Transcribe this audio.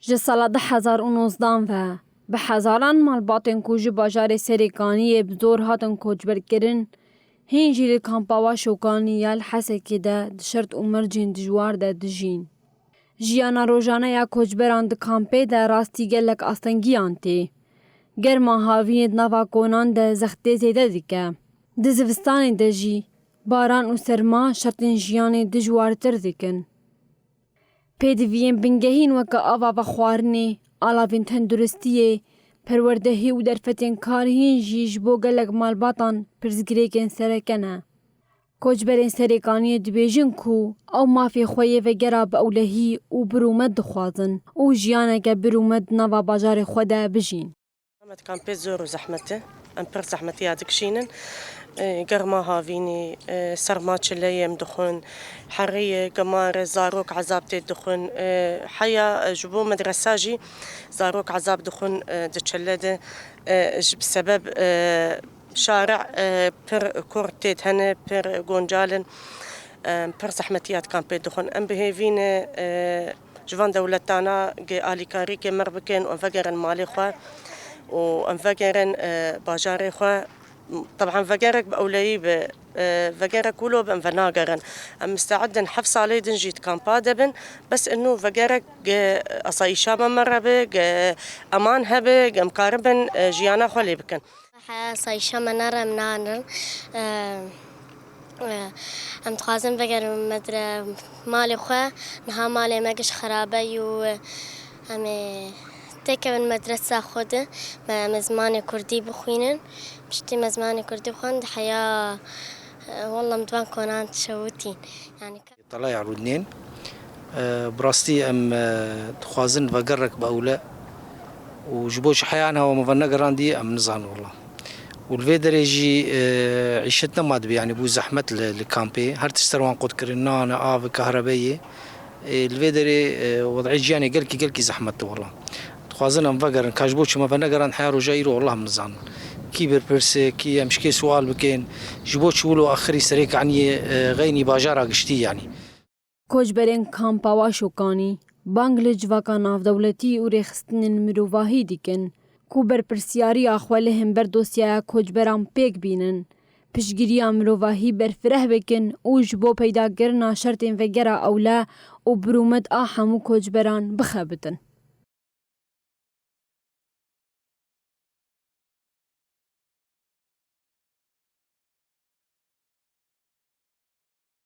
Ji sala 2019 ve bi hezaran malbatên ku ji bajarê Serêkaniyê bi zor hatin koçberkirin, hîn jî li kampa Şokanî ya li Hesekê de di şert û mircên dijwar de dijîn. Jiyana rojane ya koçberan di kampê de rastî gelek astengiyan tê. Germa haviyên di nava konan de zextê zêde dike. Di zivistanê de jî baran û serma şertên jiyanê dijwartir dikin. Pêdiviyên bingehîn weke ava xwarinê, alavên tenduristiyê, perwerdehî û derfetên karihîn jî ji bo gelek malbatan pirsgirêkên sereke ne. Koçberên Serêkaniyê dibêjin ku ew mafê xwe yê vegera bi ewlehî û birûmet dixwazin û jiyaneke birûmet di nava bajarê xwe de bijîn. Kampê zor û zehmet e. Em pir zehmetiya dikişînin. Germa havînî, serma çileyê em dixwin, heriyê, gemarê, zarok ezab tê dixwin. Heya ji bo medresa jî zarok ezab dixwin di çile de ji bi sebeb şariع pir kurt tê hene, pir goncal in. Pir zehmetiya kampê dixwin. Em bihêvîne ji van dewletana alîkarîkê mir bikin û em vegerin malê xwe û em vegerin bajarê xwe. طبعا فقرك بأولوية فقرك ولو بن فناقرن مستعدن حف صالي دنجي كامبا دبن بس انه فقرك اصايشا مرة بق امان هبق مقاربن جيانا خولي بكن صايشا منارة منانر ام تخازن فقر مدرة مالي خوا نها مالي ماقش خرابي و امي تيكا من مدرسة خود مزماني كردي بخوينن بشتي مزماني كردي بخوان دي حياة والله مدوان كونان تشوتين يعني طلع رودنين براستي ام تخوازن فقرك بأولا وجبوش حيانا ومفنقران دي ام نزان والله والفيدر يجي عيشتنا ما دبي يعني بو زحمة الكامبي هر تستروان قد كرنا انا كهربائية الفيدر وضعي جياني قلكي زحمته والله خوازن ام فقرن كاجبوش ما فنقرن حيارو جايرو والله مزان كي برسي كي مشكي سؤال بكين جبوش ولو اخري سريك عني غيني باجارا قشتي يعني کوچبرên kampa Şokanî bang li civaka navdewletî û rêxistinên mirovahî dikin ku berpirsyariya xwe li hember dosyaya koçberan pêk bînin, piştgiriya mirovahî berfireh bikin û ji bo peydakirina şertên vegera ewle û birûmet a hemû koçberan bixebitin.